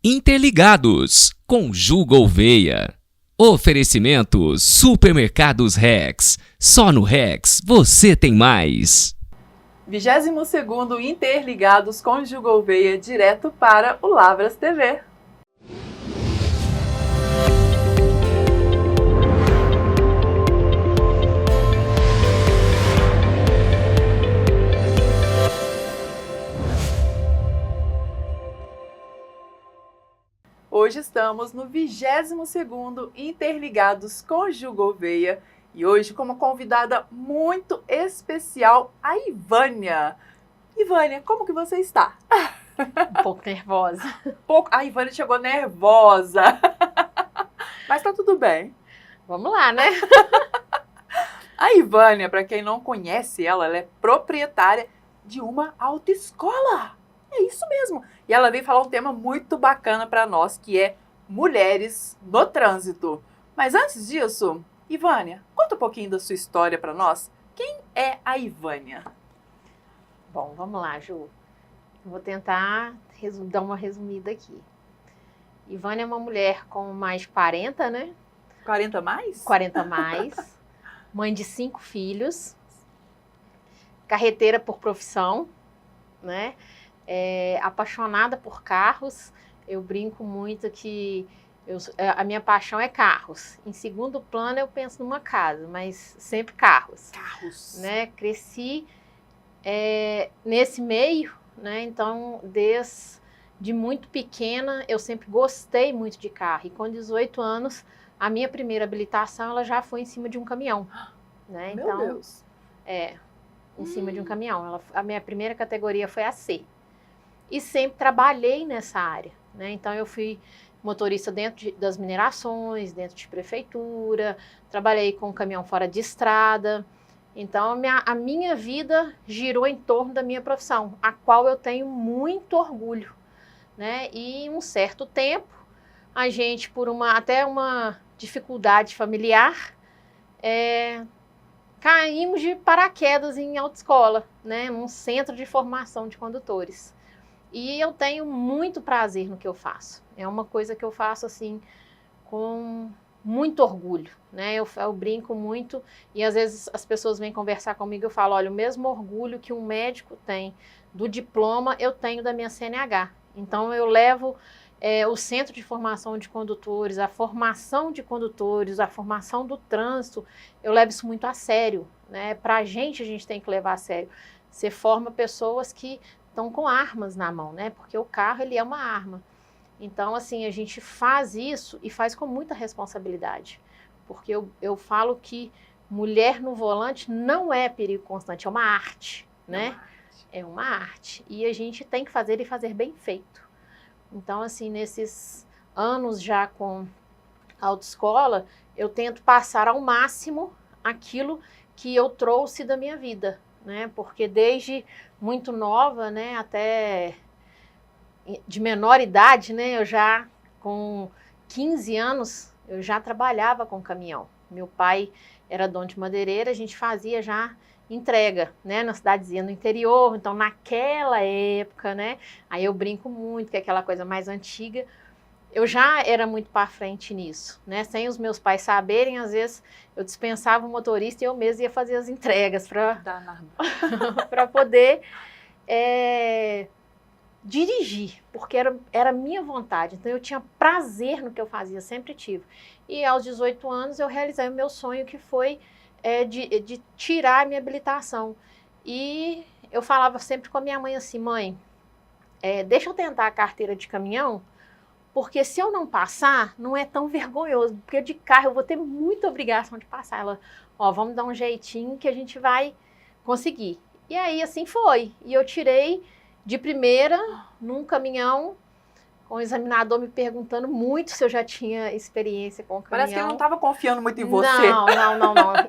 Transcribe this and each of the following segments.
Interligados com Ju Gouveia. Oferecimento Supermercados Rex. Só no Rex você tem mais. 22º Interligados com Ju Gouveia, direto para o Lavras TV. Hoje estamos no 22º Interligados com Ju Gouveia e hoje com uma convidada muito especial, a Ivânia. Ivânia, como que você está? Um pouco nervosa. A Ivânia chegou nervosa, mas tá tudo bem. Vamos lá, né? A Ivânia, para quem não conhece ela é proprietária de uma autoescola. É isso mesmo. E ela veio falar um tema muito bacana para nós, que é mulheres no trânsito. Mas antes disso, Ivânia, conta um pouquinho da sua história para nós. Quem é a Ivânia? Bom, vamos lá, Ju. Vou tentar dar uma resumida aqui. Ivânia é uma mulher com mais de 40, né? 40 mais? 40 mais. Mãe de 5 filhos. Carreteira por profissão, né? Apaixonada por carros. Eu brinco muito que a minha paixão é carros. Em segundo plano eu penso numa casa, mas sempre carros. Carros. Né? Cresci nesse meio, né? Então desde muito pequena eu sempre gostei muito de carro. E com 18 anos a minha primeira habilitação ela já foi em cima de um caminhão. Né? Meu então, Deus. Em cima de um caminhão. A minha primeira categoria foi a C. E sempre trabalhei nessa área, né? Então eu fui motorista dentro das minerações, dentro de prefeitura, trabalhei com caminhão fora de estrada. Então a minha vida girou em torno da minha profissão, a qual eu tenho muito orgulho, né? E um certo tempo, a gente, por até uma dificuldade familiar, caímos de paraquedas em autoescola, né? Num centro de formação de condutores. E eu tenho muito prazer no que eu faço. É uma coisa que eu faço assim com muito orgulho, né? Eu brinco muito e às vezes as pessoas vêm conversar comigo e eu falo, olha, o mesmo orgulho que um médico tem do diploma, eu tenho da minha CNH. Então eu levo o Centro de Formação de Condutores, a formação de condutores, a formação do trânsito, eu levo isso muito a sério, né? Pra a gente tem que levar a sério. Você forma pessoas que estão com armas na mão, né? Porque o carro, ele é uma arma. Então, assim, a gente faz isso e faz com muita responsabilidade. Porque eu falo que mulher no volante não é perigo constante, é uma arte, né? É uma arte. E a gente tem que fazer e fazer bem feito. Então, assim, nesses anos já com autoescola, eu tento passar ao máximo aquilo que eu trouxe da minha vida, né? Porque desde muito nova, né, até de menor idade, né, eu já com 15 anos, eu já trabalhava com caminhão. Meu pai era dono de madeireira, a gente fazia já entrega, né, na cidadezinha no interior, então naquela época, né, aí eu brinco muito, que é aquela coisa mais antiga, eu já era muito para frente nisso, né, sem os meus pais saberem, às vezes eu dispensava o motorista e eu mesma ia fazer as entregas para poder dirigir, porque era minha vontade, então eu tinha prazer no que eu fazia, sempre tive. E aos 18 anos eu realizei o meu sonho, que foi de tirar a minha habilitação. E eu falava sempre com a minha mãe assim, mãe, deixa eu tentar a carteira de caminhão, porque se eu não passar, não é tão vergonhoso, porque de carro eu vou ter muita obrigação de passar. Ela, vamos dar um jeitinho que a gente vai conseguir. E aí assim foi, e eu tirei de primeira num caminhão, com o examinador me perguntando muito se eu já tinha experiência com o caminhão. Parece que ele não estava confiando muito em você. Não.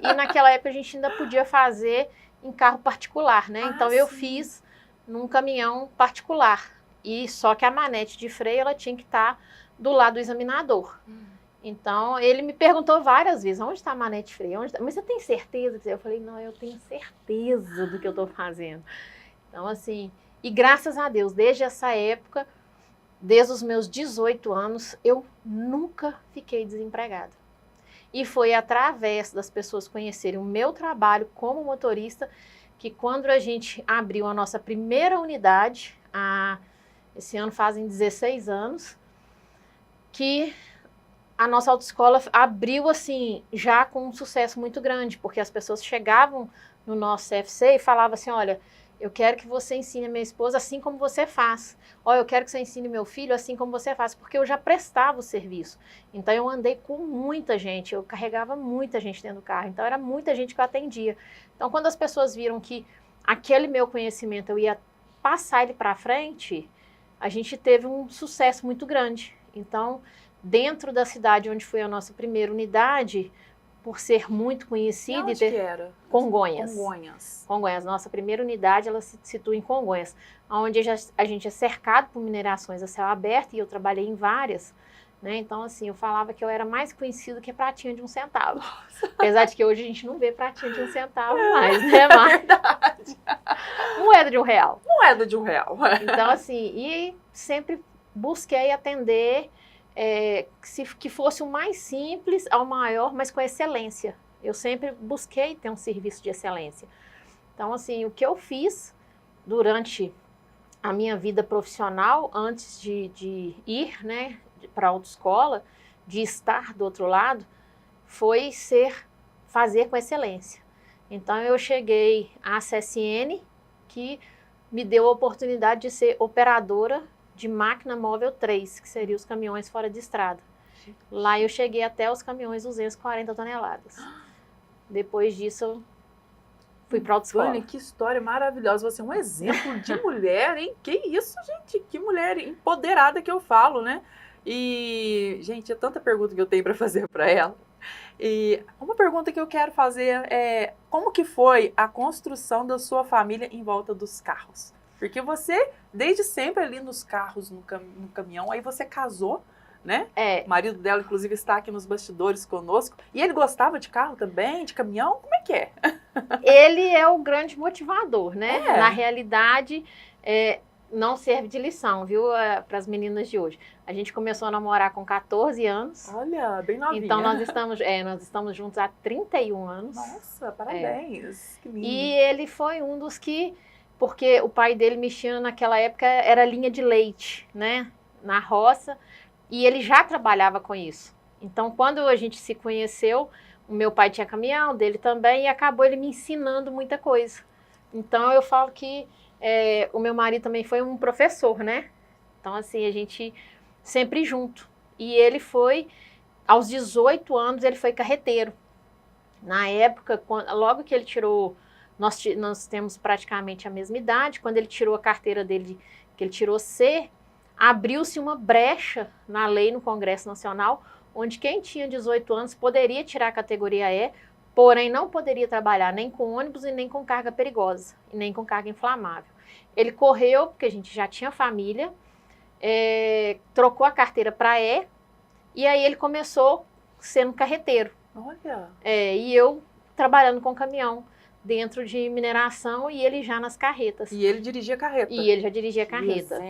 E naquela época a gente ainda podia fazer em carro particular, né? Então eu fiz num caminhão particular. E só que a manete de freio, ela tinha que estar do lado do examinador. Então, ele me perguntou várias vezes, onde está a manete de freio? Mas você tem certeza? Eu falei, não, eu tenho certeza do que eu estou fazendo. Então, assim, e graças a Deus, desde essa época, desde os meus 18 anos, eu nunca fiquei desempregada. E foi através das pessoas conhecerem o meu trabalho como motorista que quando a gente abriu a nossa primeira unidade, esse ano fazem 16 anos, que a nossa autoescola abriu assim, já com um sucesso muito grande, porque as pessoas chegavam no nosso CFC e falavam assim, olha, eu quero que você ensine a minha esposa assim como você faz. Olha, eu quero que você ensine meu filho assim como você faz, porque eu já prestava o serviço. Então eu andei com muita gente, eu carregava muita gente dentro do carro, então era muita gente que eu atendia. Então quando as pessoas viram que aquele meu conhecimento eu ia passar ele para frente, a gente teve um sucesso muito grande. Então, dentro da cidade onde foi a nossa primeira unidade, por ser muito conhecida... E onde que era? Congonhas. Congonhas. Nossa primeira unidade, ela se situa em Congonhas, onde a gente é cercado por minerações a céu aberto, e eu trabalhei em várias, né? Então, assim, eu falava que eu era mais conhecida que pratinha de 1 centavo. Nossa. Apesar de que hoje a gente não vê pratinha de 1 centavo mais, né? Mas... verdade. Moeda de R$1. Moeda de R$1. Então, assim, e sempre busquei atender... que fosse o mais simples ao maior, mas com excelência. Eu sempre busquei ter um serviço de excelência. Então, assim, o que eu fiz durante a minha vida profissional, antes de ir, né, para a autoescola, de estar do outro lado, foi fazer com excelência. Então, eu cheguei à CSN, que me deu a oportunidade de ser operadora de máquina móvel 3, que seria os caminhões fora de estrada. Lá eu cheguei até os caminhões 240 toneladas. Depois disso, eu fui para a autoescola. Vânia, que história maravilhosa. Você é um exemplo de mulher, hein? Que isso, gente? Que mulher empoderada que eu falo, né? E, gente, é tanta pergunta que eu tenho para fazer para ela. E uma pergunta que eu quero fazer é: como que foi a construção da sua família em volta dos carros? Porque você, desde sempre ali nos carros, no caminhão, aí você casou, né? O marido dela, inclusive, está aqui nos bastidores conosco. E ele gostava de carro também, de caminhão? Como é que é? Ele é o grande motivador, né? Na realidade, não serve de lição, viu? Para as meninas de hoje. A gente começou a namorar com 14 anos. Olha, bem novinha. Então, nós estamos juntos há 31 anos. Nossa, parabéns. Que lindo. E ele foi um dos que... Porque o pai dele mexia naquela época, era linha de leite, né? Na roça. E ele já trabalhava com isso. Então, quando a gente se conheceu, o meu pai tinha caminhão, dele também, e acabou ele me ensinando muita coisa. Então, eu falo que o meu marido também foi um professor, né? Então, assim, a gente sempre junto. E ele foi, aos 18 anos, ele foi carreteiro. Na época, logo que ele tirou... Nós temos praticamente a mesma idade. Quando ele tirou a carteira dele, que ele tirou C, abriu-se uma brecha na lei no Congresso Nacional, onde quem tinha 18 anos poderia tirar a categoria E, porém não poderia trabalhar nem com ônibus e nem com carga perigosa, e nem com carga inflamável. Ele correu, porque a gente já tinha família, trocou a carteira para E, e aí ele começou sendo carreteiro. Olha! E eu trabalhando com caminhão, dentro de mineração, e ele já nas carretas. E ele dirigia carreta. E ele já dirigia carreta.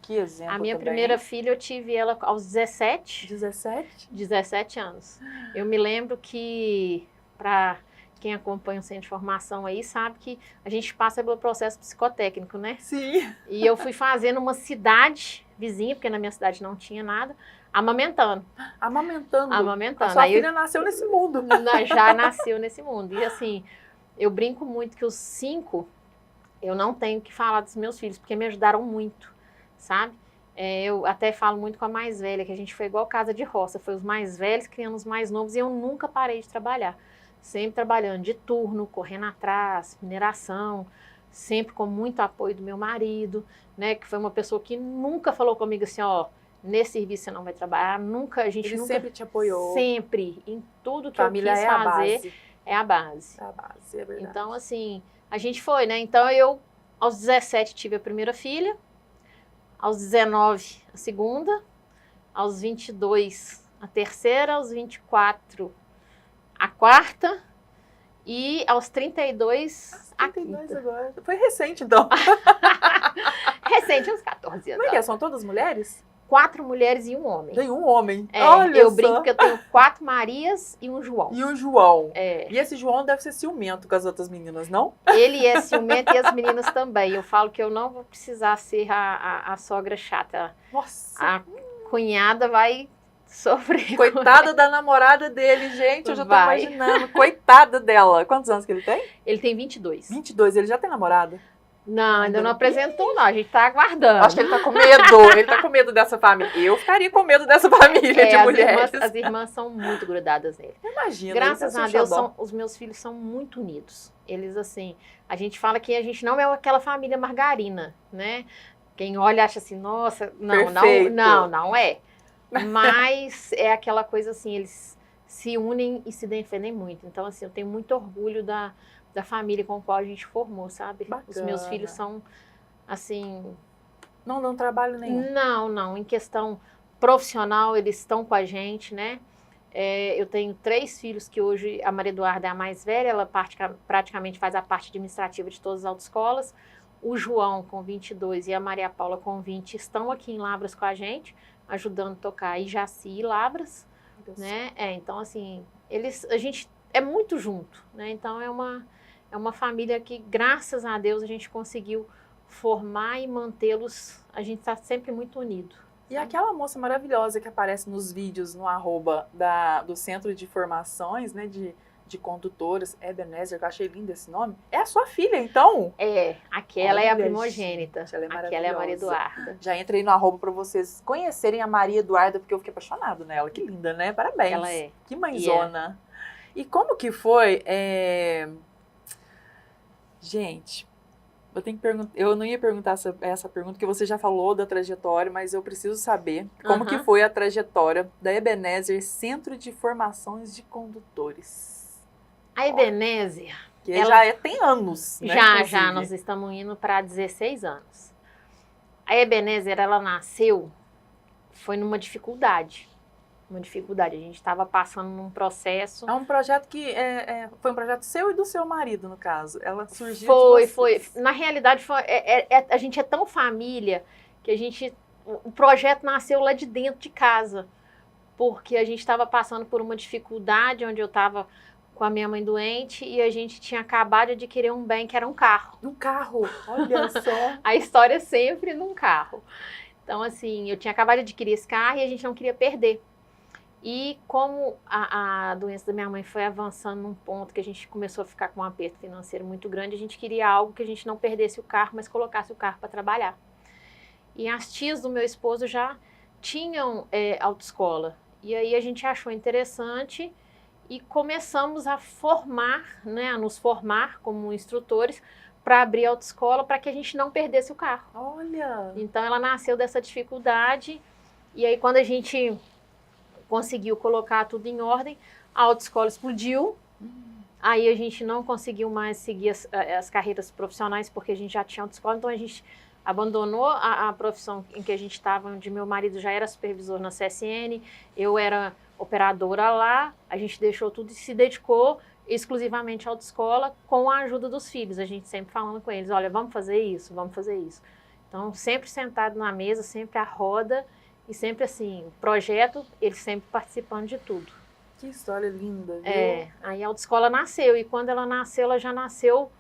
Que exemplo A minha também. primeira filha, eu tive ela aos 17. 17? 17 anos. Eu me lembro que, para quem acompanha o centro de formação aí, sabe que a gente passa pelo processo psicotécnico, né? Sim. E eu fui fazendo uma cidade vizinha, porque na minha cidade não tinha nada, amamentando. Amamentando? Amamentando. A sua filha nasceu nesse mundo. Já nasceu nesse mundo. E assim... Eu brinco muito que os 5, eu não tenho que falar dos meus filhos, porque me ajudaram muito, sabe? Eu até falo muito com a mais velha, que a gente foi igual casa de roça, foi os mais velhos criando os mais novos, e eu nunca parei de trabalhar. Sempre trabalhando de turno, correndo atrás, mineração, sempre com muito apoio do meu marido, né? Que foi uma pessoa que nunca falou comigo assim, ó, nesse serviço você não vai trabalhar, nunca, a gente Ele nunca... sempre te apoiou. Sempre, em tudo que Família eu quis fazer. É a base. É a base, é verdade. Então, assim, a gente foi, né? Então, eu, aos 17, tive a primeira filha. Aos 19, a segunda. Aos 22, a terceira. Aos 24, a quarta. E aos 32, a quinta. Agora. Foi recente, então. Recente, uns 14 Como é que anos. São todas mulheres? 4 mulheres e um homem. Tem um homem. É, Olha eu só. brinco que eu tenho 4 Marias e um João. E o João. É. E esse João deve ser ciumento com as outras meninas, não? Ele é ciumento e as meninas também. Eu falo que eu não vou precisar ser a sogra chata. Nossa. A cunhada vai sofrer. Coitada da namorada dele, gente. Eu já tô Vai. imaginando. Coitada dela. Quantos anos que ele tem? Ele tem 22. 22. Ele já tem namorada? Não, ainda não apresentou, não. A gente tá aguardando. Acho que ele tá com medo. Ele tá com medo dessa família. Eu ficaria com medo dessa família de mulheres. As irmãs são muito grudadas nele. Imagina. Graças a Deus, os meus filhos são muito unidos. Eles, assim, a gente fala que a gente não é aquela família margarina, né? Quem olha acha assim, nossa, Perfeito. não é. Mas é aquela coisa assim, eles se unem e se defendem muito. Então, assim, eu tenho muito orgulho da família com a qual a gente formou, sabe? Bacana. Os meus filhos são, assim... Não dão trabalho nenhum. Não. Em questão profissional, eles estão com a gente, né? Eu tenho 3 filhos que hoje, a Maria Eduarda é a mais velha, ela praticamente faz a parte administrativa de todas as autoescolas. O João, com 22, e a Maria Paula, com 20, estão aqui em Lavras com a gente, ajudando a tocar Ijaci e Lavras, né? Então, assim, a gente é muito junto, né? Então, é uma família que, graças a Deus, a gente conseguiu formar e mantê-los, a gente está sempre muito unido. E aquela moça maravilhosa que aparece nos vídeos no @ do Centro de Formações, né, de condutoras, Ebenezer, que eu achei lindo esse nome, é a sua filha, então? Aquela é a Olha, primogênita, gente, ela é aquela é a Maria Eduarda. Já entrei no @ para vocês conhecerem a Maria Eduarda, porque eu fiquei apaixonado nela, que linda, né? Parabéns. Ela é. Que mãezona. E como que foi? Gente, eu tenho que perguntar. Eu não ia perguntar essa pergunta, porque você já falou da trajetória, mas eu preciso saber como que foi a trajetória da Ebenezer Centro de Formações de Condutores. A Ebenezer... Que já tem anos, né? Já, nós estamos indo para 16 anos. A Ebenezer, ela nasceu, foi numa dificuldade. A gente estava passando num processo... É um projeto que foi um projeto seu e do seu marido, no caso. Ela surgiu Foi. Na realidade, a gente é tão família que o projeto nasceu lá de dentro de casa. Porque a gente estava passando por uma dificuldade, onde eu estava com a minha mãe doente e a gente tinha acabado de adquirir um bem que era um carro. Um carro, olha só. A história é sempre num carro. Então, assim, eu tinha acabado de adquirir esse carro e a gente não queria perder. E como a doença da minha mãe foi avançando num ponto que a gente começou a ficar com um aperto financeiro muito grande, a gente queria algo que a gente não perdesse o carro, mas colocasse o carro para trabalhar. E as tias do meu esposo já tinham autoescola. E aí a gente achou interessante e começamos a nos formar como instrutores para abrir a autoescola para que a gente não perdesse o carro. Olha! Então ela nasceu dessa dificuldade e aí quando a gente conseguiu colocar tudo em ordem, a autoescola explodiu. Aí a gente não conseguiu mais seguir as carreiras profissionais porque a gente já tinha autoescola, então a gente abandonou a profissão em que a gente estava, onde meu marido já era supervisor na CSN, eu era operadora lá, a gente deixou tudo e se dedicou exclusivamente à autoescola com a ajuda dos filhos, a gente sempre falando com eles, olha, vamos fazer isso. Então, sempre sentado na mesa, sempre à roda e sempre assim, o projeto, eles sempre participando de tudo. Que história linda, viu? Aí a autoescola nasceu e quando ela já nasceu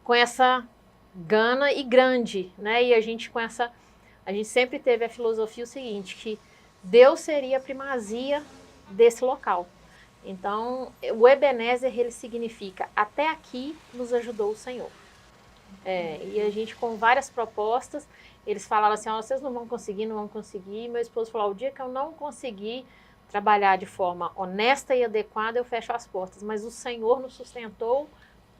com essa gana e grande, né? E a gente sempre teve a filosofia o seguinte, que Deus seria a primazia desse local. Então, o Ebenezer, ele significa, até aqui nos ajudou o Senhor. E a gente com várias propostas, eles falaram assim, vocês não vão conseguir. Meu esposo falou, o dia que eu não conseguir trabalhar de forma honesta e adequada, eu fecho as portas. Mas o Senhor nos sustentou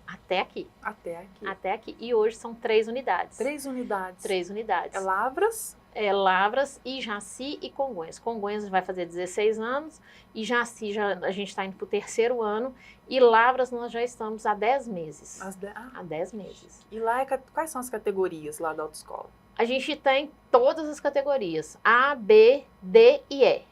até aqui. Até aqui. E hoje são 3 unidades. 3 unidades? 3 unidades. É Lavras? É Lavras, Ijaci e Congonhas. Congonhas vai fazer 16 anos, Ijaci a gente está indo para o 3º ano, e Lavras nós já estamos há 10 meses. Há 10 meses. E lá, quais são as categorias lá da autoescola? A gente tem todas as categorias, A, B, D e E,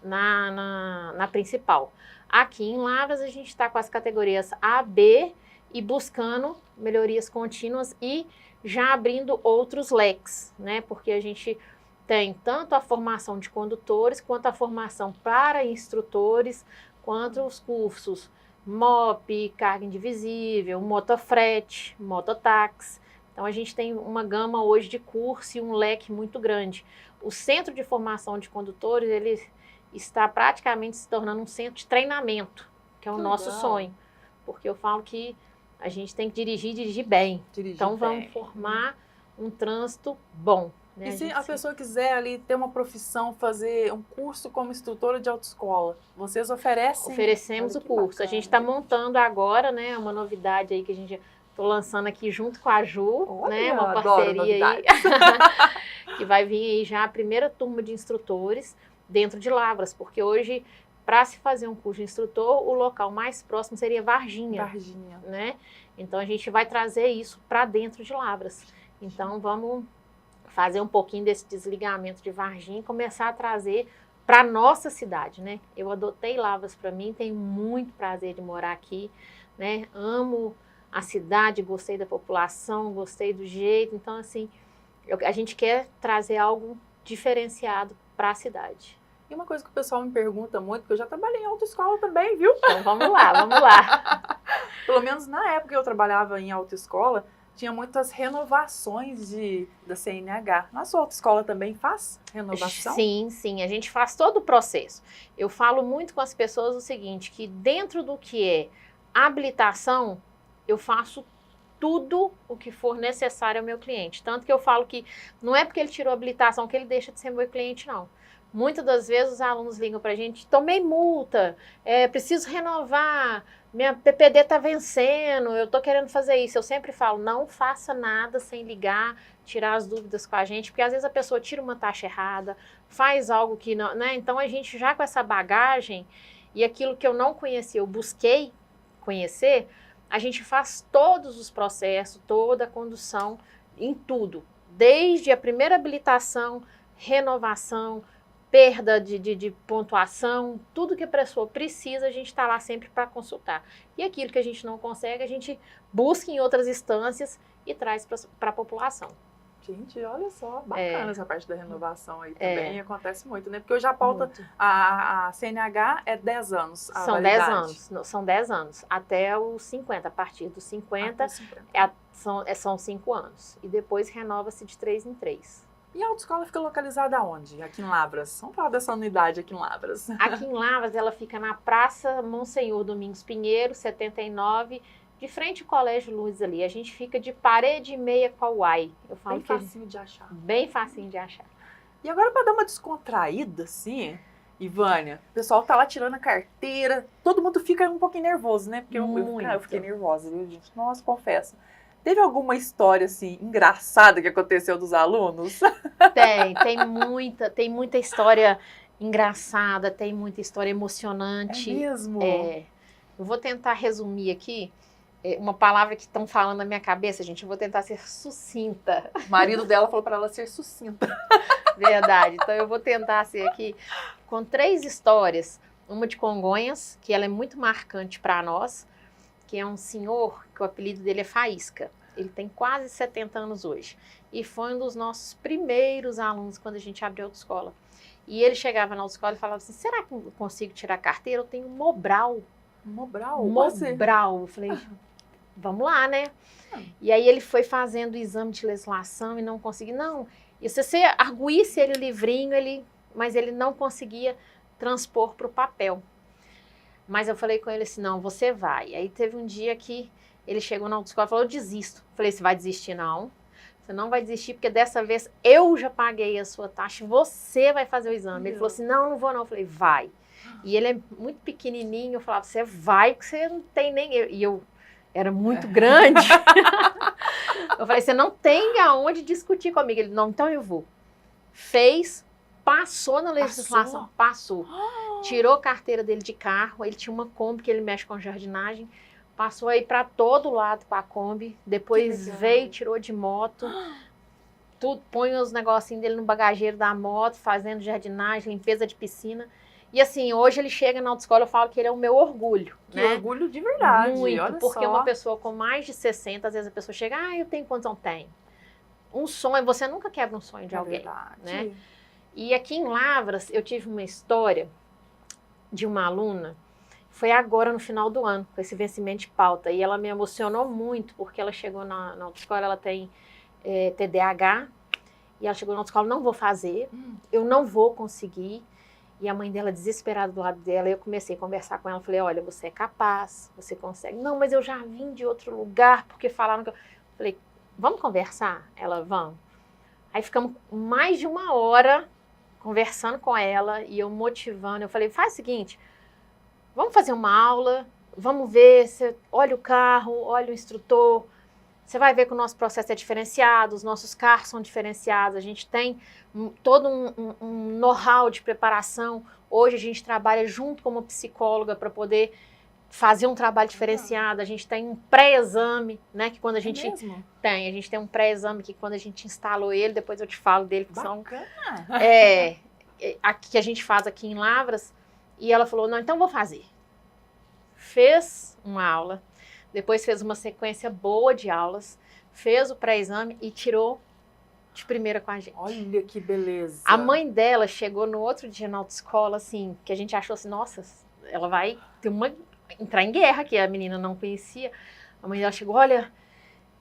na principal. Aqui em Lavras a gente está com as categorias A, B e buscando melhorias contínuas e já abrindo outros leques, né? Porque a gente tem tanto a formação de condutores, quanto a formação para instrutores, quanto os cursos MOP, carga indivisível, motofrete, mototáxi. Então, a gente tem uma gama hoje de curso e um leque muito grande. O Centro de Formação de Condutores, ele está praticamente se tornando um centro de treinamento, que é o nosso sonho. Porque eu falo que a gente tem que dirigir bem. Então, vamos formar um trânsito bom. Né? E se a pessoa quiser ali ter uma profissão, fazer um curso como instrutora de autoescola, vocês oferecem? Oferecemos o curso. Bacana. A gente está montando agora, né, uma novidade aí que a gente estou lançando aqui junto com a Ju, né, uma parceria aí, que vai vir aí já a primeira turma de instrutores dentro de Lavras, porque hoje, para se fazer um curso de instrutor, o local mais próximo seria Varginha. Né? Então, a gente vai trazer isso para dentro de Lavras. Então, vamos fazer um pouquinho desse desligamento de Varginha e começar a trazer para nossa cidade, né? Eu adotei Lavras para mim, tenho muito prazer de morar aqui, né? Amo a cidade, gostei da população, gostei do jeito. Então, assim, a gente quer trazer algo diferenciado para a cidade. E uma coisa que o pessoal me pergunta muito, porque eu já trabalhei em autoescola também, viu? Então, vamos lá. Pelo menos na época que eu trabalhava em autoescola, tinha muitas renovações da CNH. Na sua autoescola também faz renovação? Sim, a gente faz todo o processo. Eu falo muito com as pessoas o seguinte, que dentro do que é habilitação, eu faço tudo o que for necessário ao meu cliente. Tanto que eu falo que não é porque ele tirou a habilitação que ele deixa de ser meu cliente, não. Muitas das vezes os alunos ligam para a gente, tomei multa, preciso renovar, minha PPD está vencendo, eu estou querendo fazer isso. Eu sempre falo, não faça nada sem ligar, tirar as dúvidas com a gente, porque às vezes a pessoa tira uma taxa errada, faz algo que não, né? Então a gente já com essa bagagem e aquilo que eu não conhecia, eu busquei conhecer, a gente faz todos os processos, toda a condução em tudo, desde a primeira habilitação, renovação, perda de pontuação, tudo que a pessoa precisa, a gente está lá sempre para consultar. E aquilo que a gente não consegue, a gente busca em outras instâncias e traz para a população. Gente, olha só, bacana essa parte da renovação aí também, acontece muito, né? Porque hoje a pauta, a CNH é 10 anos, São 10 anos, são 10 anos, até os 50, a partir dos 50, são 5 anos. E depois renova-se de 3 em 3. E a autoescola fica localizada onde? Aqui em Lavras? Vamos falar dessa unidade aqui em Lavras. Aqui em Lavras, ela fica na Praça Monsenhor Domingos Pinheiro, 79, de frente ao Colégio Luz ali. A gente fica de parede e meia com a UAI. Eu falo bem facinho de achar. Bem facinho de achar. E agora, para dar uma descontraída, assim, Ivânia, o pessoal tá lá tirando a carteira, todo mundo fica um pouquinho nervoso, né? Porque eu fiquei nervosa, viu, gente? Nossa, confesso. Teve alguma história, assim, engraçada que aconteceu dos alunos? Tem muita história engraçada, tem muita história emocionante. É mesmo? Eu vou tentar resumir aqui uma palavra que estão falando na minha cabeça, gente. Eu vou tentar ser sucinta. O marido dela falou para ela ser sucinta. Verdade. Então, eu vou tentar ser aqui com 3 histórias. Uma de Congonhas, que ela é muito marcante para nós, que é um senhor, que o apelido dele é Faísca. Ele tem quase 70 anos hoje. E foi um dos nossos primeiros alunos quando a gente abriu a autoescola. E ele chegava na autoescola e falava assim, será que eu consigo tirar a carteira? Eu tenho Mobral. Mobral? Mobral. Eu falei, vamos lá, né? E aí ele foi fazendo o exame de legislação e não conseguia. Não, e se você arguísse ele o livrinho, mas ele não conseguia transpor para o papel. Mas eu falei com ele assim, não, você vai. Aí teve um dia que ele chegou na autoescola e falou, eu desisto. Falei, você vai desistir? Não. Você não vai desistir, porque dessa vez eu já paguei a sua taxa, você vai fazer o exame. Ele falou assim, não vou não. Eu falei, vai. E ele é muito pequenininho, eu falava, você vai, porque você não tem nem... E eu era muito grande. Eu falei, você não tem aonde discutir comigo. Ele, não, então eu vou. Fez, passou na legislação, passou. Tirou a carteira dele de carro, ele tinha uma Kombi que ele mexe com jardinagem, passou aí para todo lado com a Kombi, depois veio, tirou de moto, tudo, põe os negocinhos dele no bagageiro da moto, fazendo jardinagem, limpeza de piscina. E assim, hoje ele chega na autoescola, eu falo que ele é o meu orgulho. Que orgulho de verdade, muito, olha porque só. Uma pessoa com mais de 60, às vezes a pessoa chega, eu tenho quantos anos? Tem. um sonho, você nunca quebra um sonho de alguém, verdade. né? E aqui em Lavras, eu tive uma história de uma aluna, foi agora no final do ano, com esse vencimento de pauta, e ela me emocionou muito, porque ela chegou na autoescola, ela tem TDAH, e ela chegou na autoescola, não vou fazer, eu não vou conseguir, e a mãe dela desesperada do lado dela, eu comecei a conversar com ela, falei, olha, você é capaz, você consegue. Não, mas eu já vim de outro lugar, porque falaram que eu... Falei, vamos conversar? Ela, vamos. Aí ficamos mais de 1 hora conversando com ela e eu motivando. Eu falei, faz o seguinte, vamos fazer uma aula, vamos ver, você olha o carro, olha o instrutor, você vai ver que o nosso processo é diferenciado, os nossos carros são diferenciados, a gente tem todo um know-how de preparação. Hoje a gente trabalha junto com uma psicóloga para poder fazer um trabalho diferenciado. A gente tem um pré-exame, né, que quando a gente a gente tem um pré-exame que quando a gente instalou ele, depois eu te falo dele, que são que a gente faz aqui em Lavras, e ela falou, não, então vou fazer. Fez uma aula, depois fez uma sequência boa de aulas, fez o pré-exame e tirou de primeira com a gente. Olha que beleza. A mãe dela chegou no outro dia na autoescola, assim, que a gente achou assim, nossa, ela vai ter entrar em guerra, que a menina não conhecia. A mãe dela chegou, olha,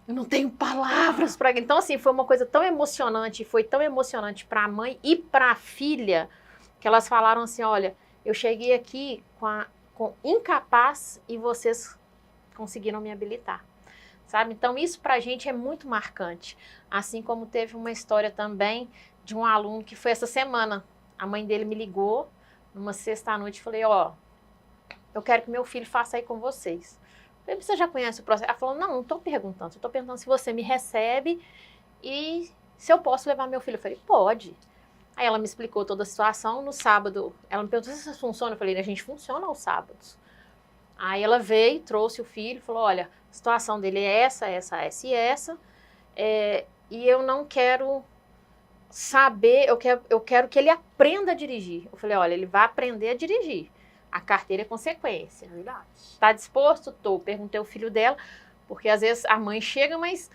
eu não tenho palavras para... Então, assim, foi uma coisa tão emocionante, foi tão emocionante para a mãe e para a filha, que elas falaram assim, olha, eu cheguei aqui com incapaz e vocês conseguiram me habilitar, sabe? Então, isso pra gente é muito marcante. Assim como teve uma história também de um aluno que foi essa semana. A mãe dele me ligou numa sexta-noite e falei, ó, eu quero que meu filho faça aí com vocês. Eu falei, você já conhece o processo? Ela falou, não estou perguntando. Eu estou perguntando se você me recebe e se eu posso levar meu filho. Eu falei, pode. Aí ela me explicou toda a situação. No sábado, ela me perguntou se isso funciona. Eu falei, a gente funciona aos sábados. Aí ela veio, trouxe o filho, falou, olha, a situação dele é essa e essa, e eu não quero saber, eu quero que ele aprenda a dirigir. Eu falei, olha, ele vai aprender a dirigir. A carteira é consequência. Verdade. Tá disposto? Tô. Perguntei ao filho dela, porque às vezes a mãe chega, mas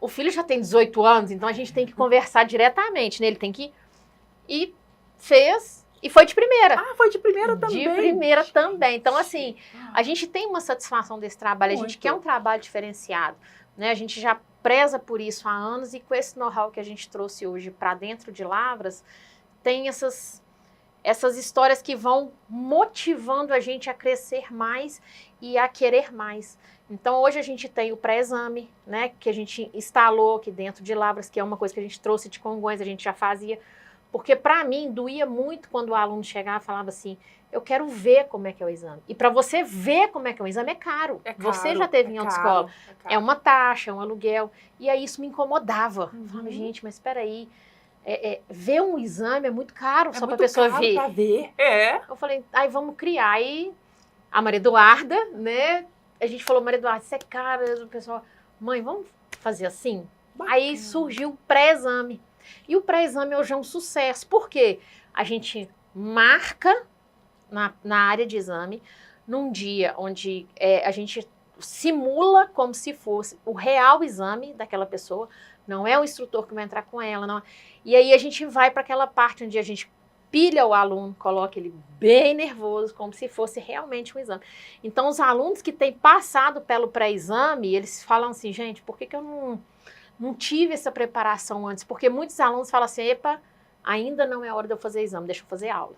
o filho já tem 18 anos, então a gente tem que conversar diretamente, né? Ele tem que... E fez... E foi de primeira. Ah, foi de primeira também? De primeira também. Então, assim, a gente tem uma satisfação desse trabalho, a gente quer um trabalho diferenciado, né? A gente já preza por isso há anos e com esse know-how que a gente trouxe hoje para dentro de Lavras, tem essas histórias que vão motivando a gente a crescer mais e a querer mais. Então, hoje a gente tem o pré-exame, né? Que a gente instalou aqui dentro de Lavras, que é uma coisa que a gente trouxe de Congonhas, a gente já fazia. Porque, para mim, doía muito quando o aluno chegava e falava assim, eu quero ver como é que é o exame. E para você ver como é que é o exame é caro. Você já teve em autoescola. É uma taxa, é um aluguel. E aí isso me incomodava. Eu falava, gente, mas espera aí. Ver um exame é muito caro só para a pessoa ver. Pra ver. Eu falei, aí vamos criar. Aí a Maria Eduarda, né? A gente falou, Maria Eduarda, isso é caro. O pessoal, mãe, vamos fazer assim? Bacana. Aí surgiu o pré-exame. E o pré-exame hoje é um sucesso, porque a gente marca na área de exame, num dia onde a gente simula como se fosse o real exame daquela pessoa, não é o instrutor que vai entrar com ela, não. E aí a gente vai para aquela parte onde a gente pilha o aluno, coloca ele bem nervoso, como se fosse realmente um exame. Então, os alunos que têm passado pelo pré-exame, eles falam assim, gente, por que eu não tive essa preparação antes, porque muitos alunos falam assim, epa, ainda não é hora de eu fazer exame, deixa eu fazer aula.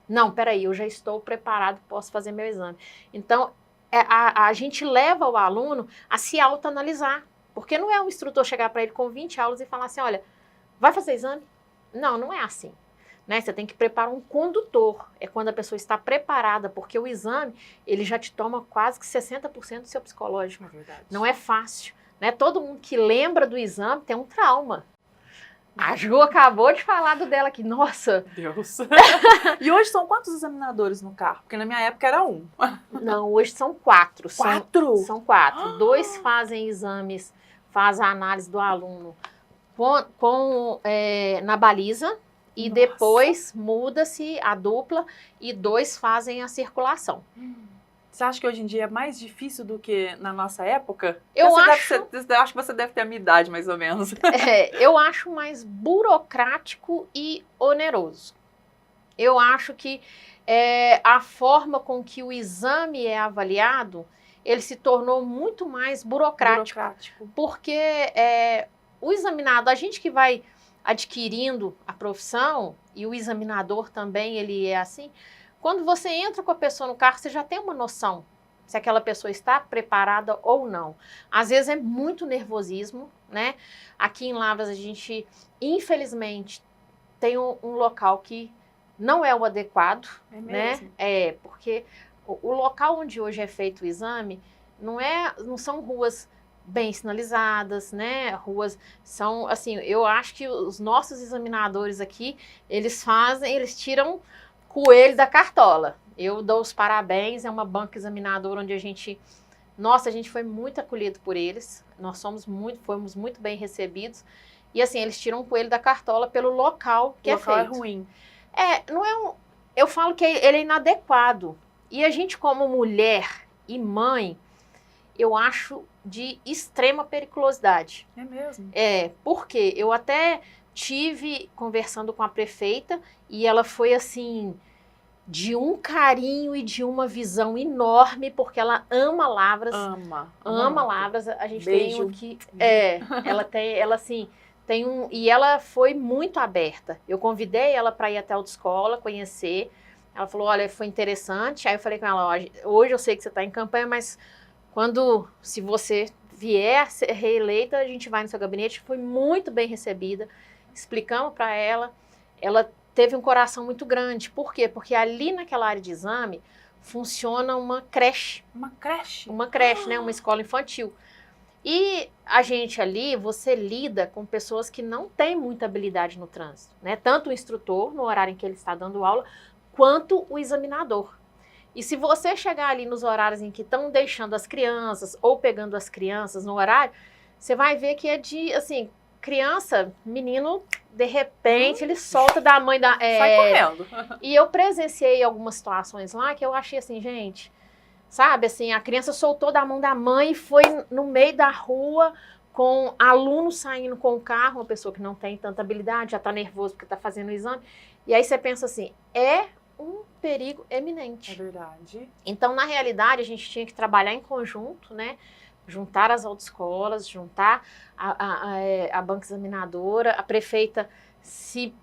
Não, peraí, eu já estou preparado, posso fazer meu exame. Então, a gente leva o aluno a se autoanalisar, porque não é o instrutor chegar para ele com 20 aulas e falar assim, olha, vai fazer exame? Não, não é assim. Né? Você tem que preparar um condutor, é quando a pessoa está preparada, porque o exame, ele já te toma quase que 60% do seu psicológico. Não é fácil. Né? Todo mundo que lembra do exame tem um trauma. A Ju acabou de falar do dela aqui. Nossa! Deus! E hoje são quantos examinadores no carro? Porque na minha época era um. Não, hoje são 4. 4? São 4. 2 fazem exames, fazem a análise do aluno na baliza e depois muda-se a dupla e 2 fazem a circulação. Você acha que hoje em dia é mais difícil do que na nossa época? Eu acho que você deve ter a minha idade, mais ou menos. eu acho mais burocrático e oneroso. Eu acho que a forma com que o exame é avaliado, ele se tornou muito mais burocrático. Porque o examinado, a gente que vai adquirindo a profissão, e o examinador também, ele é assim, quando você entra com a pessoa no carro, você já tem uma noção se aquela pessoa está preparada ou não. Às vezes é muito nervosismo, né? Aqui em Lavras a gente, infelizmente, tem um local que não é o adequado, né? Porque o local onde hoje é feito o exame não são ruas bem sinalizadas, né? Ruas são, assim, eu acho que os nossos examinadores aqui, eles tiram coelho da cartola. Eu dou os parabéns, é uma banca examinadora onde a gente foi muito acolhido por eles, fomos muito bem recebidos, e assim, eles tiram o coelho da cartola pelo local que é feito. O local é ruim. Eu falo que ele é inadequado, e a gente como mulher e mãe, eu acho de extrema periculosidade. É mesmo? Porque eu até tive conversando com a prefeita e ela foi assim, de um carinho e de uma visão enorme, porque ela ama Lavras. Ama Lavras. A gente Beijo. tem um aqui. E ela foi muito aberta. Eu convidei ela para ir até a autoescola, conhecer. Ela falou, olha, foi interessante. Aí eu falei com ela, hoje eu sei que você está em campanha, mas se você vier a ser reeleita, a gente vai no seu gabinete. Foi muito bem recebida. Explicamos para ela. Ela teve um coração muito grande. Por quê? Porque ali naquela área de exame funciona uma creche. Uma creche? Uma creche, né? Uma escola infantil. E a gente ali, você lida com pessoas que não têm muita habilidade no trânsito, né? Tanto o instrutor, no horário em que ele está dando aula, quanto o examinador. E se você chegar ali nos horários em que estão deixando as crianças ou pegando as crianças no horário, você vai ver que é de, assim, criança, menino, de repente, ele solta da mãe da... Sai correndo. E eu presenciei algumas situações lá que eu achei assim, gente, sabe, assim, a criança soltou da mão da mãe e foi no meio da rua com aluno saindo com o carro, uma pessoa que não tem tanta habilidade, já está nervoso porque está fazendo o exame. E aí você pensa assim, um perigo eminente. É verdade. Então, na realidade, a gente tinha que trabalhar em conjunto, né? Juntar as autoescolas, juntar a banca examinadora, a prefeita se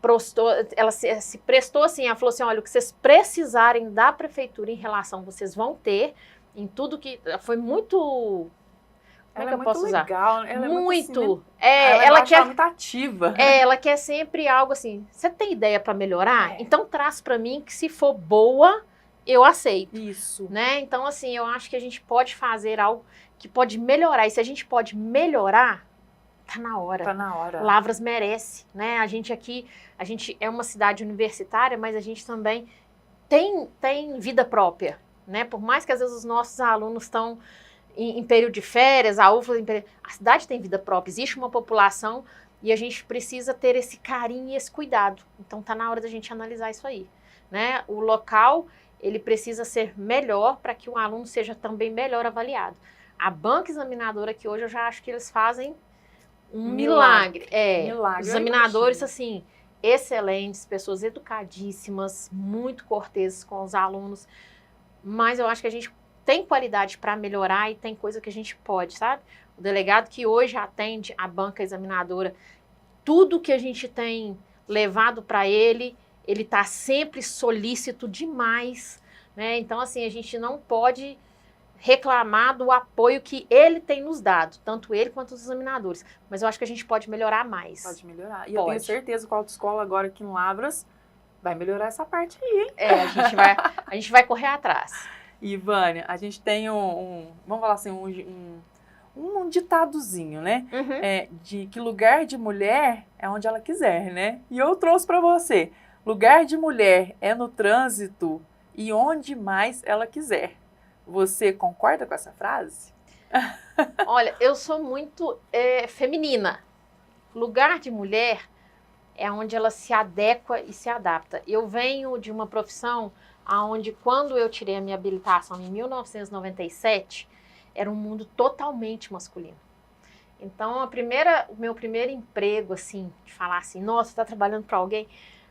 prestou assim, ela falou assim, olha, o que vocês precisarem da prefeitura em relação, vocês vão ter, em tudo que... Foi muito... Como é que eu posso usar? Legal. Ela muito. Ela quer muito ativa. Ela quer sempre algo assim. Você tem ideia para melhorar? Então traz para mim que se for boa, eu aceito. Isso. Né? Então assim, eu acho que a gente pode fazer algo que pode melhorar. E se a gente pode melhorar, tá na hora. Tá na hora. Lavras merece, né? A gente é uma cidade universitária, mas a gente também tem vida própria, né? Por mais que às vezes os nossos alunos estão em período de férias, a cidade tem vida própria, existe uma população e a gente precisa ter esse carinho e esse cuidado. Então tá na hora da gente analisar isso aí, né? O local, ele precisa ser melhor para que o aluno seja também melhor avaliado. A banca examinadora que hoje eu já acho que eles fazem um milagre. Os examinadores, assim, excelentes, pessoas educadíssimas, muito corteses com os alunos, mas eu acho que a gente tem qualidade para melhorar e tem coisa que a gente pode, sabe? O delegado que hoje atende a banca examinadora, tudo que a gente tem levado para ele está sempre solícito demais, né? Então, assim, a gente não pode reclamar do apoio que ele tem nos dado, tanto ele quanto os examinadores. Mas eu acho que a gente pode melhorar mais. Pode melhorar. E eu tenho certeza que a autoescola agora aqui em Lavras vai melhorar essa parte aí, hein? A gente vai correr atrás. E, Vânia, a gente tem vamos falar assim, um ditadozinho, né? Uhum. De que lugar de mulher é onde ela quiser, né? E eu trouxe para você. Lugar de mulher é no trânsito e onde mais ela quiser. Você concorda com essa frase? Olha, eu sou muito feminina. Lugar de mulher é onde ela se adequa e se adapta. Eu venho de uma profissão onde, quando eu tirei a minha habilitação em 1997, era um mundo totalmente masculino. Então, o meu primeiro emprego, assim, de falar assim, nossa, você está trabalhando para alguém,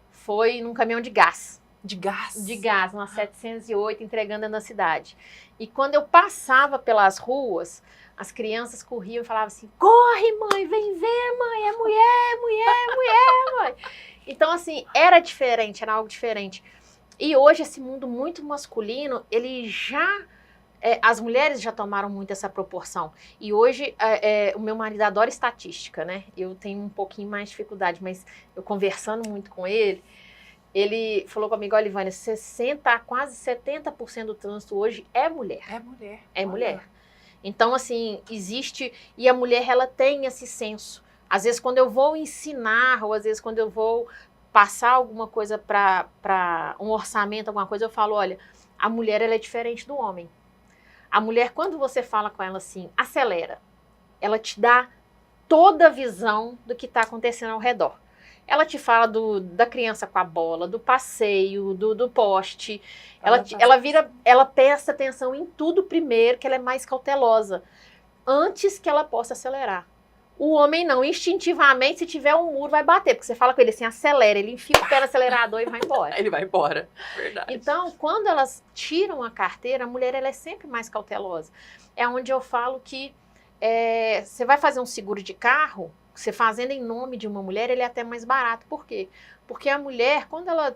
foi num caminhão de gás. De gás? De gás, uma 708, entregando na cidade. E quando eu passava pelas ruas, as crianças corriam e falavam assim, corre, mãe, vem ver, mãe, é mulher, mulher, mulher, mãe. Então, assim, era diferente, era algo diferente. E hoje, esse mundo muito masculino, ele já... as mulheres já tomaram muito essa proporção. E hoje, o meu marido adora estatística, né? Eu tenho um pouquinho mais de dificuldade, mas eu conversando muito com ele, ele falou comigo, olha, Ivânia, 60% quase 70% do trânsito hoje é mulher. É mulher. É mulher. Então, assim, existe... E a mulher, ela tem esse senso. Às vezes, quando eu vou ensinar, ou às vezes, quando eu vou passar alguma coisa para um orçamento, alguma coisa, eu falo, olha, a mulher, ela é diferente do homem. A mulher, quando você fala com ela assim, acelera, ela te dá toda a visão do que está acontecendo ao redor. Ela te fala da criança com a bola, do passeio, do poste. Ela presta atenção em tudo primeiro, que ela é mais cautelosa, antes que ela possa acelerar. O homem não, instintivamente, se tiver um muro, vai bater, porque você fala com ele assim, acelera, ele enfia o pé no acelerador e vai embora. Ele vai embora, verdade. Então, quando elas tiram a carteira, a mulher ela é sempre mais cautelosa. É onde eu falo que você vai fazer um seguro de carro, você fazendo em nome de uma mulher, ele é até mais barato. Por quê? Porque a mulher, quando ela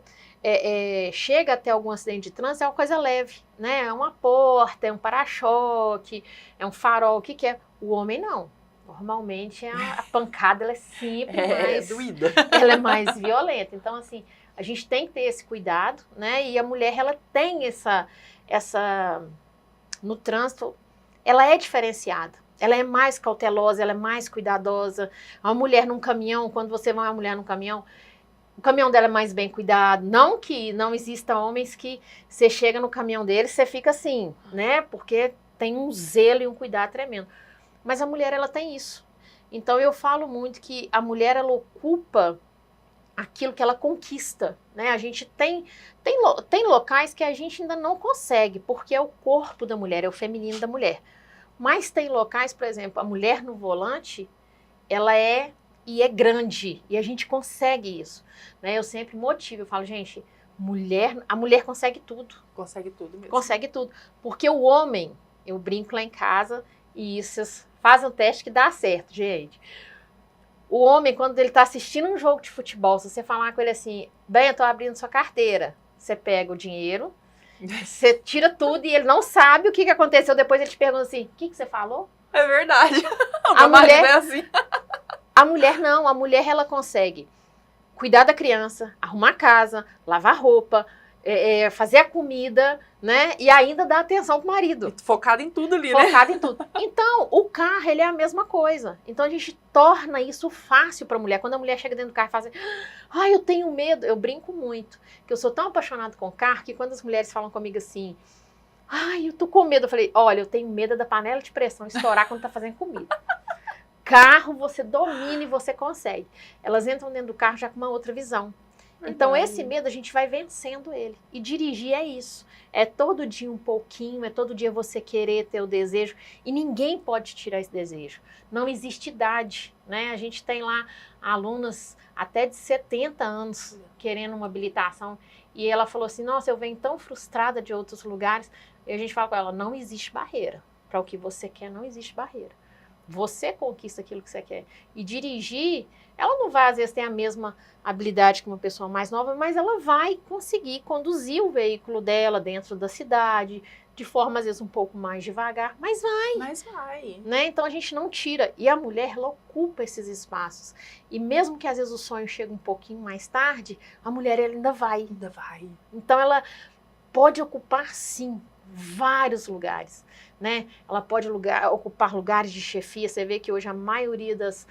chega até algum acidente de trânsito, é uma coisa leve, né? É uma porta, é um para-choque, é um farol, o que é? O homem não. Normalmente a pancada ela é sempre mais doída. Ela é mais violenta. Então, assim, a gente tem que ter esse cuidado, né? E a mulher, ela tem essa no trânsito, ela é diferenciada. Ela é mais cautelosa, ela é mais cuidadosa. A mulher num caminhão, quando você vai uma mulher num caminhão, o caminhão dela é mais bem cuidado. Não que não exista homens que você chega no caminhão deles, você fica assim, né? Porque tem um zelo e um cuidado tremendo. Mas a mulher, ela tem isso. Então, eu falo muito que a mulher, ela ocupa aquilo que ela conquista, né? A gente tem locais que a gente ainda não consegue, porque é o corpo da mulher, é o feminino da mulher. Mas tem locais, por exemplo, a mulher no volante, ela é grande, e a gente consegue isso, né? Eu sempre motivo, eu falo, gente, a mulher consegue tudo. Consegue tudo mesmo. Consegue tudo. Porque o homem, eu brinco lá em casa, e isso faz um teste que dá certo, gente. O homem, quando ele está assistindo um jogo de futebol, se você falar com ele assim, bem, eu estou abrindo sua carteira, você pega o dinheiro, você tira tudo e ele não sabe o que aconteceu. Depois ele te pergunta assim, o que você falou? É verdade. A mulher é assim. A mulher não, a mulher ela consegue cuidar da criança, arrumar a casa, lavar roupa, fazer a comida, né? E ainda dar atenção pro marido. Focado em tudo ali, né? Focado em tudo. Então, o carro, ele é a mesma coisa. Então, a gente torna isso fácil pra mulher. Quando a mulher chega dentro do carro e fala assim, ai, eu tenho medo. Eu brinco muito, que eu sou tão apaixonada com o carro, que quando as mulheres falam comigo assim, ai, eu tô com medo. Eu falei, olha, eu tenho medo da panela de pressão estourar quando tá fazendo comida. Carro, você domina e você consegue. Elas entram dentro do carro já com uma outra visão. Então, esse medo, a gente vai vencendo ele. E dirigir é isso. É todo dia um pouquinho, é todo dia você querer ter o desejo. E ninguém pode tirar esse desejo. Não existe idade, né? A gente tem lá alunas até de 70 anos querendo uma habilitação. E ela falou assim, nossa, eu venho tão frustrada de outros lugares. E a gente fala com ela, não existe barreira. Para o que você quer, não existe barreira. Você conquista aquilo que você quer. E dirigir, ela não vai, às vezes, ter a mesma habilidade que uma pessoa mais nova, mas ela vai conseguir conduzir o veículo dela dentro da cidade, de forma, às vezes, um pouco mais devagar, mas vai. Mas vai. Né? Então, a gente não tira. E a mulher, ela ocupa esses espaços. E mesmo que, às vezes, o sonho chegue um pouquinho mais tarde, a mulher ela ainda vai. Ainda vai. Então, ela pode ocupar, sim, vários lugares. Né? Ela pode ocupar lugares de chefia. Você vê que hoje a maioria das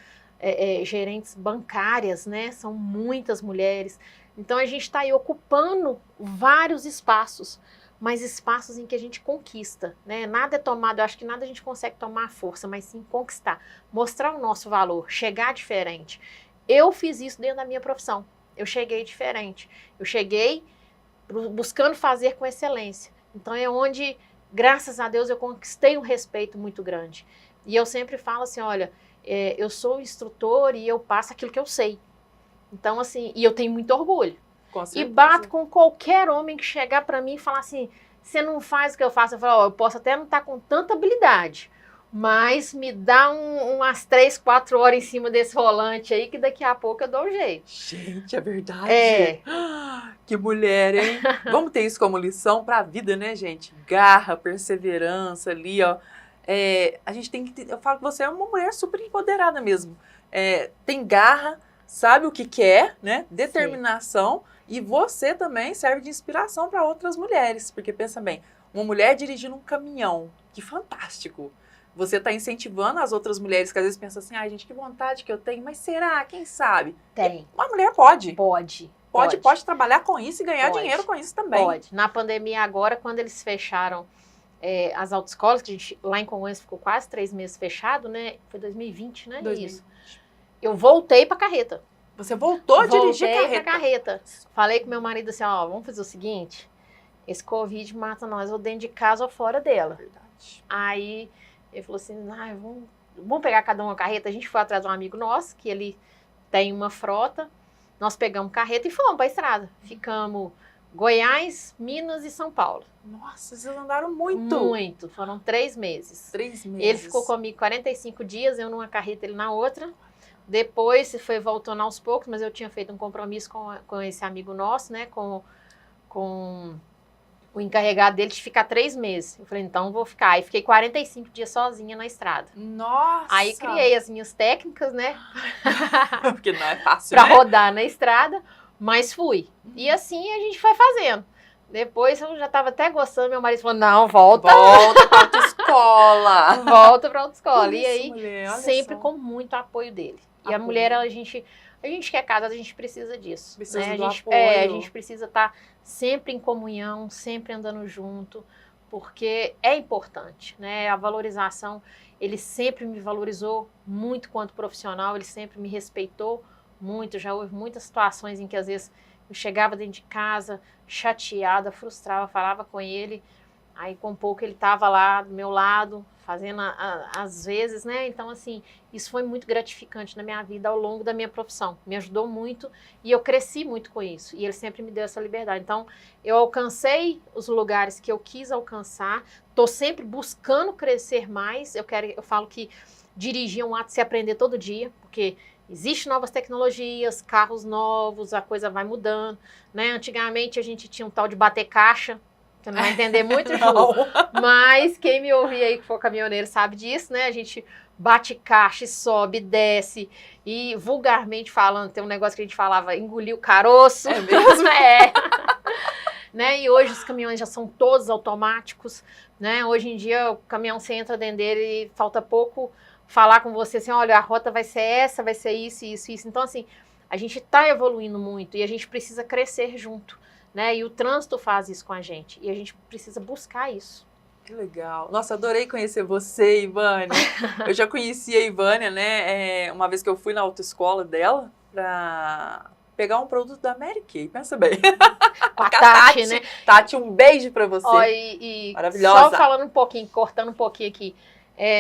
gerentes bancárias, né, são muitas mulheres. Então a gente está aí ocupando vários espaços, mas espaços em que a gente conquista. Né? Nada é tomado, eu acho que nada a gente consegue tomar à força, mas sim conquistar, mostrar o nosso valor, chegar diferente. eu fiz isso dentro da minha profissão. Eu cheguei diferente. Eu cheguei buscando fazer com excelência. Então é onde, graças a Deus, eu conquistei um respeito muito grande. E eu sempre falo assim, olha, eu sou instrutor e eu passo aquilo que eu sei. Então, assim, e eu tenho muito orgulho. E bato com qualquer homem que chegar para mim e falar assim, você não faz o que eu faço. Eu falo, eu posso até não estar com tanta habilidade, mas me dá umas 3, 4 horas em cima desse volante aí, que daqui a pouco eu dou um jeito. Gente, é verdade? Que mulher, hein? Vamos ter isso como lição para a vida, né, gente? Garra, perseverança ali, ó. A gente tem que... Eu falo que você é uma mulher super empoderada mesmo. Tem garra, sabe o que quer, né? Determinação. Sim. E você também serve de inspiração para outras mulheres. Porque pensa bem, uma mulher dirigindo um caminhão, que fantástico. Você está incentivando as outras mulheres que às vezes pensam assim, gente, que vontade que eu tenho, mas será? Quem sabe? Tem. Uma mulher pode. Pode trabalhar com isso e ganhar dinheiro com isso também. Pode. Na pandemia agora, quando eles fecharam as autoescolas, que a gente lá em Congonhas ficou quase 3 meses fechado, né? Foi 2020, né? 2020. Isso. Eu voltei para carreta. Você voltou a dirigir carreta? Voltei pra carreta. Falei com meu marido assim, vamos fazer o seguinte, esse Covid mata nós ou dentro de casa ou fora dela. Verdade. Aí ele falou assim, vamos pegar cada uma carreta. A gente foi atrás de um amigo nosso, que ele tem uma frota. Nós pegamos carreta e fomos para a estrada. Ficamos Goiás, Minas e São Paulo. Nossa, vocês andaram muito. Muito. Foram 3 meses. 3 meses. Ele ficou comigo 45 dias, eu numa carreta, ele na outra. Depois foi voltando aos poucos, mas eu tinha feito um compromisso com esse amigo nosso, né? Com o encarregado dele de ficar 3 meses. Eu falei, então vou ficar. Aí fiquei 45 dias sozinha na estrada. Nossa! Aí criei as minhas técnicas, né? Porque não é fácil, pra rodar na estrada, mas fui. E assim a gente foi fazendo. Depois eu já estava até gostando, meu marido falou, não, volta pra autoescola. Volta pra autoescola. E aí, mulher, sempre com muito apoio dele. E a mulher, a gente que é casada, a gente precisa disso. Precisa né? do apoio. A gente precisa estar sempre em comunhão, sempre andando junto, porque é importante, né? A valorização, ele sempre me valorizou muito quanto profissional, ele sempre me respeitou muito. Já houve muitas situações em que, às vezes, eu chegava dentro de casa, chateada, frustrada, falava com ele, aí com pouco ele estava lá do meu lado, fazendo às vezes, né? Então, assim, isso foi muito gratificante na minha vida ao longo da minha profissão. Me ajudou muito e eu cresci muito com isso. E ele sempre me deu essa liberdade. Então, eu alcancei os lugares que eu quis alcançar, estou sempre buscando crescer mais. Eu falo que dirigir é um ato de se aprender todo dia, porque existem novas tecnologias, carros novos, a coisa vai mudando, né? Antigamente a gente tinha um tal de bater caixa. Você não vai entender muito, Ju, mas quem me ouvir aí que for caminhoneiro sabe disso, né? A gente bate caixa, sobe, desce e vulgarmente falando, tem um negócio que a gente falava, engolir o caroço. É mesmo? Né? E hoje os caminhões já são todos automáticos, né? Hoje em dia o caminhão, você entra dentro dele e falta pouco falar com você assim, olha, a rota vai ser essa, vai ser isso, isso, isso. Então, assim, a gente está evoluindo muito e a gente precisa crescer junto. Né? E o trânsito faz isso com a gente. E a gente precisa buscar isso. Que legal. Nossa, adorei conhecer você, Ivânia. Eu já conheci a Ivânia, né? Uma vez que eu fui na autoescola dela para pegar um produto da Mary Kay. Pensa bem. Com a Tati, né? Tati, um beijo para você. Maravilhosa. Só falando um pouquinho, cortando um pouquinho aqui.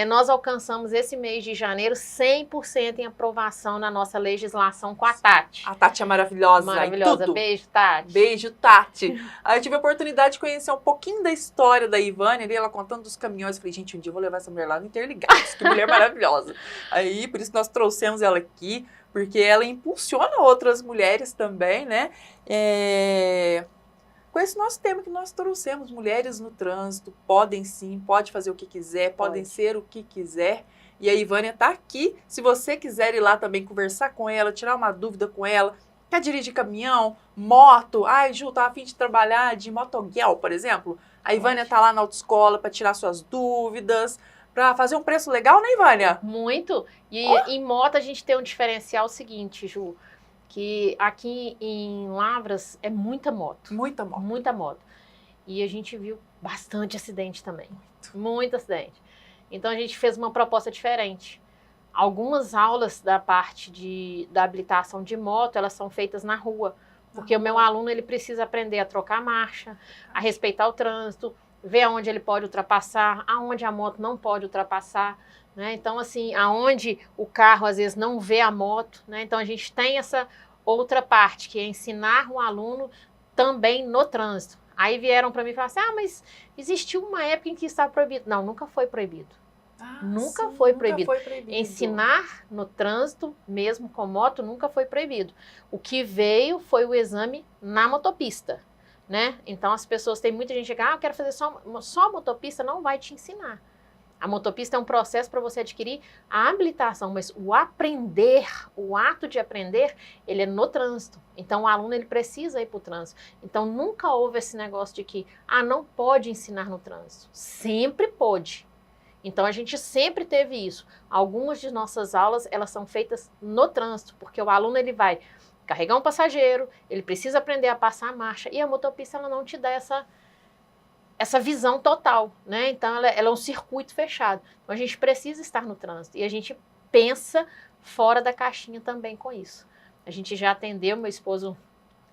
Nós alcançamos esse mês de janeiro 100% em aprovação na nossa legislação com a Tati. A Tati é maravilhosa. Maravilhosa. Tudo. Beijo, Tati. Beijo, Tati. Aí eu tive a oportunidade de conhecer um pouquinho da história da Ivânia, ali, ela contando dos caminhões. Eu falei, gente, um dia eu vou levar essa mulher lá no Interligados. Que mulher maravilhosa. Aí, por isso que nós trouxemos ela aqui, porque ela impulsiona outras mulheres também, né? Com esse nosso tema que nós trouxemos, mulheres no trânsito, podem sim, pode fazer o que quiser, podem ser o que quiser. E a Ivânia está aqui, se você quiser ir lá também conversar com ela, tirar uma dúvida com ela, quer dirigir caminhão, moto, Ju, tá a fim de trabalhar de motoguel, por exemplo. A Ivânia está lá na autoescola para tirar suas dúvidas, para fazer um preço legal, né, Ivânia? Muito. E em moto a gente tem um diferencial seguinte, Ju, que aqui em Lavras é muita moto. Muita moto. Muita moto. E a gente viu bastante acidente também. Muito acidente. Então a gente fez uma proposta diferente. Algumas aulas da parte da habilitação de moto, elas são feitas na rua, porque o meu aluno ele precisa aprender a trocar marcha, a respeitar o trânsito, ver aonde ele pode ultrapassar, aonde a moto não pode ultrapassar, né? Então, assim, aonde o carro às vezes não vê a moto, né? Então, a gente tem essa outra parte, que é ensinar o aluno também no trânsito. Aí vieram para mim e falaram assim, mas existiu uma época em que estava proibido. Não, nunca foi proibido. Nunca foi proibido. Ensinar no trânsito, mesmo com moto, nunca foi proibido. O que veio foi o exame na motopista, né? Então as pessoas, tem muita gente que eu quero fazer só motopista, não vai te ensinar. A motopista é um processo para você adquirir a habilitação, mas o aprender, o ato de aprender, ele é no trânsito. Então o aluno ele precisa ir para o trânsito. Então nunca houve esse negócio de que não pode ensinar no trânsito. Sempre pode. Então, a gente sempre teve isso. Algumas de nossas aulas, elas são feitas no trânsito, porque o aluno ele vai carregar um passageiro, ele precisa aprender a passar a marcha, e a motopista ela não te dá essa visão total, né? Então, ela é um circuito fechado. Então, a gente precisa estar no trânsito, e a gente pensa fora da caixinha também com isso. A gente já atendeu, meu esposo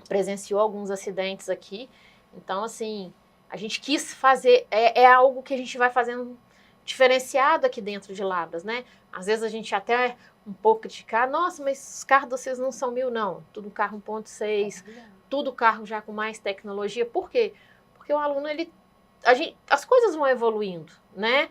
presenciou alguns acidentes aqui, então, assim, a gente quis fazer, é algo que a gente vai fazendo diferenciado aqui dentro de Lavras, né? Às vezes a gente até um pouco criticar, nossa, mas os carros de vocês não são 1000, não. Tudo carro 1.6, tudo carro já com mais tecnologia. Por quê? Porque o aluno, as coisas vão evoluindo, né?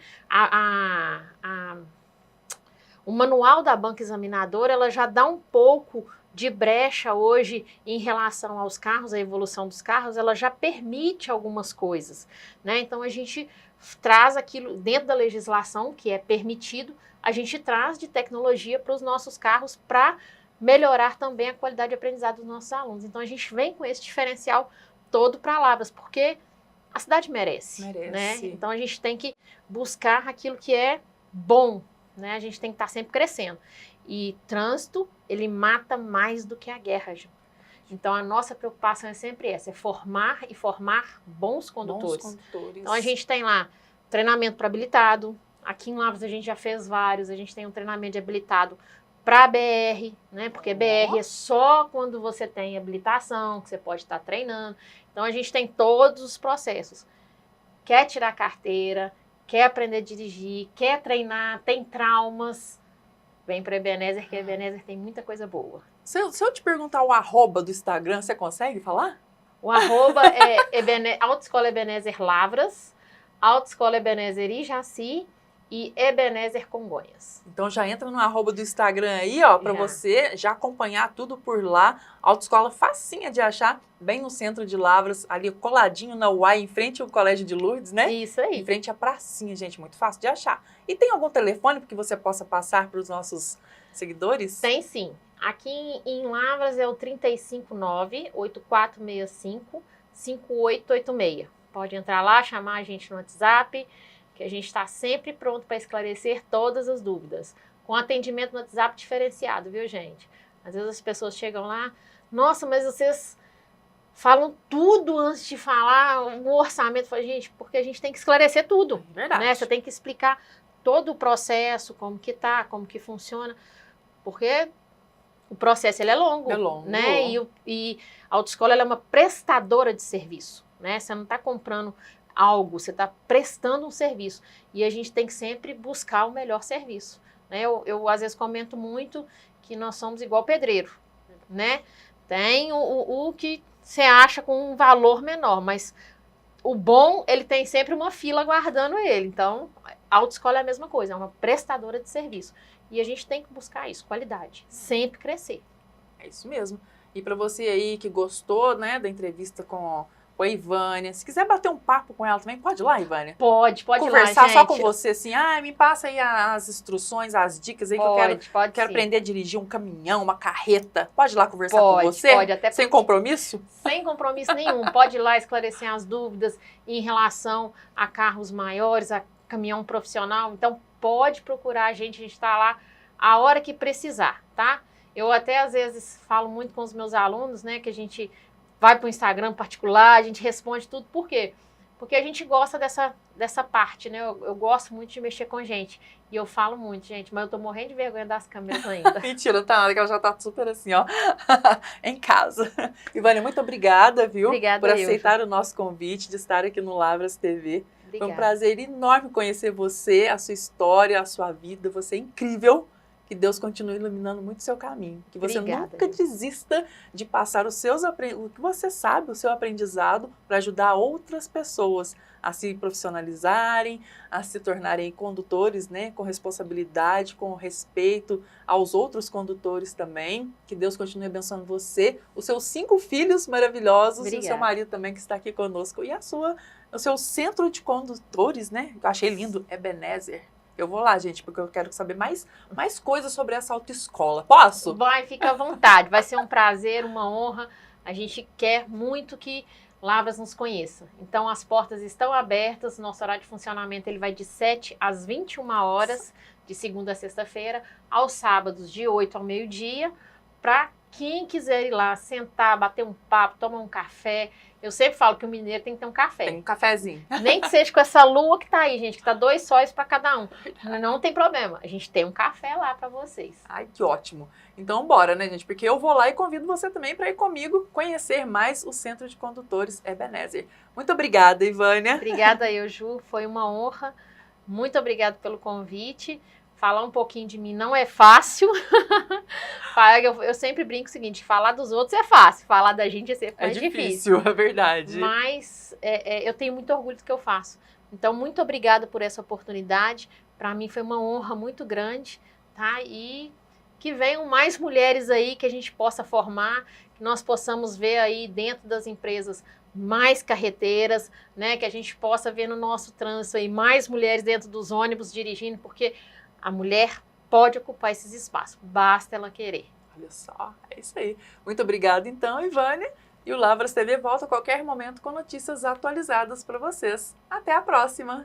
O manual da banca examinadora, ela já dá um pouco de brecha hoje em relação aos carros, a evolução dos carros, ela já permite algumas coisas, né? Então a gente traz aquilo dentro da legislação que é permitido, a gente traz de tecnologia para os nossos carros para melhorar também a qualidade de aprendizado dos nossos alunos. Então a gente vem com esse diferencial todo para Lavras, porque a cidade merece. Né? Então a gente tem que buscar aquilo que é bom, né? A gente tem que estar sempre crescendo. E trânsito, ele mata mais do que a guerra, Ju. Então, a nossa preocupação é sempre essa, é formar e formar bons condutores. Então, a gente tem lá treinamento para habilitado. Aqui em Lavras a gente já fez vários. A gente tem um treinamento de habilitado para BR, né? Porque BR é só quando você tem habilitação, que você pode estar treinando. Então, a gente tem todos os processos. Quer tirar carteira, quer aprender a dirigir, quer treinar, tem traumas, vem para Ebenezer, que a Ebenezer tem muita coisa boa. Se eu te perguntar o arroba do Instagram, você consegue falar? O arroba é Autoescola Ebenezer Lavras, Autoescola Ebenezer Ijaci e Ebenezer Congonhas. Então já entra no arroba do Instagram aí, ó, para você já acompanhar tudo por lá. Autoescola facinha de achar, bem no centro de Lavras, ali coladinho na UAI, em frente ao Colégio de Lourdes, né? Isso aí. Em frente à pracinha, gente, muito fácil de achar. E tem algum telefone que você possa passar para os nossos seguidores? Tem sim. Aqui em Lavras é o 359-8465-5886. Pode entrar lá, chamar a gente no WhatsApp, que a gente está sempre pronto para esclarecer todas as dúvidas. Com atendimento no WhatsApp diferenciado, viu, gente? Às vezes as pessoas chegam lá, nossa, mas vocês falam tudo antes de falar o orçamento. Eu falo, gente, porque a gente tem que esclarecer tudo. Verdade. Né? Você tem que explicar todo o processo, como que tá, como que funciona, porque o processo ele é longo. É longo. Né? E a autoescola ela é uma prestadora de serviço. Né? Você não está comprando algo, você está prestando um serviço. E a gente tem que sempre buscar o melhor serviço. Né? Eu às vezes comento muito que nós somos igual pedreiro. Né? Tem o que você acha com um valor menor, mas o bom, ele tem sempre uma fila aguardando ele. Então, a autoescola é a mesma coisa, é uma prestadora de serviço. E a gente tem que buscar isso, qualidade, sempre crescer. É isso mesmo. E para você aí que gostou, né, da entrevista com a Ivânia, se quiser bater um papo com ela também, pode ir lá, Ivânia? Pode Conversar ir lá, gente. Só com você, assim, me passa aí as instruções, as dicas aí que eu quero aprender a dirigir um caminhão, uma carreta. Pode ir lá conversar com você? Pode, até sem compromisso? Sem compromisso nenhum. Pode ir lá esclarecer as dúvidas em relação a carros maiores, a caminhão profissional. Então, pode procurar a gente está lá a hora que precisar, tá? Eu até, às vezes, falo muito com os meus alunos, né, que a gente vai para o Instagram particular, a gente responde tudo. Por quê? porque a gente gosta dessa parte, né? Eu gosto muito de mexer com gente. E eu falo muito, gente, mas eu tô morrendo de vergonha das câmeras ainda. Mentira, tá nada, que ela já tá super assim, ó, em casa. Ivânia, muito obrigada, viu? Obrigada por aceitar o nosso convite de estar aqui no Lavras TV. Obrigada. Foi um prazer enorme conhecer você, a sua história, a sua vida. Você é incrível. Que Deus continue iluminando muito o seu caminho. Que você nunca desista de passar o que você sabe, o seu aprendizado, para ajudar outras pessoas a se profissionalizarem, a se tornarem condutores, né, com responsabilidade, com respeito aos outros condutores também. Que Deus continue abençoando você, os seus 5 filhos maravilhosos. Obrigada. E o seu marido também que está aqui conosco. E o seu centro de condutores, né? Eu achei lindo, Ebenezer. Eu vou lá, gente, porque eu quero saber mais coisas sobre essa autoescola. Posso? Vai, fica à vontade. Vai ser um prazer, uma honra. A gente quer muito que Lavras nos conheça. Então, as portas estão abertas. Nosso horário de funcionamento ele vai de 7 às 21 horas, de segunda a sexta-feira, aos sábados, de 8 ao meio-dia, para quem quiser ir lá, sentar, bater um papo, tomar um café. Eu sempre falo que o mineiro tem que ter um café. Tem um cafezinho. Nem que seja com essa lua que tá aí, gente, que tá 2 sóis para cada um. Não tem problema. A gente tem um café lá para vocês. Ai, que ótimo. Então, bora, né, gente? Porque eu vou lá e convido você também para ir comigo conhecer mais o Centro de Condutores Ebenezer. Muito obrigada, Ivânia. Obrigada, Ju. Foi uma honra. Muito obrigada pelo convite. Falar um pouquinho de mim não é fácil. Eu sempre brinco o seguinte, falar dos outros é fácil, falar da gente é sempre mais difícil. É verdade. Mas eu tenho muito orgulho do que eu faço. Então, muito obrigada por essa oportunidade. Para mim foi uma honra muito grande, tá? E que venham mais mulheres aí que a gente possa formar, que nós possamos ver aí dentro das empresas mais carreteiras, né? Que a gente possa ver no nosso trânsito aí mais mulheres dentro dos ônibus dirigindo, porque a mulher pode ocupar esses espaços, basta ela querer. Olha só, é isso aí. Muito obrigada, então, Ivânia. E o Lavras TV volta a qualquer momento com notícias atualizadas para vocês. Até a próxima!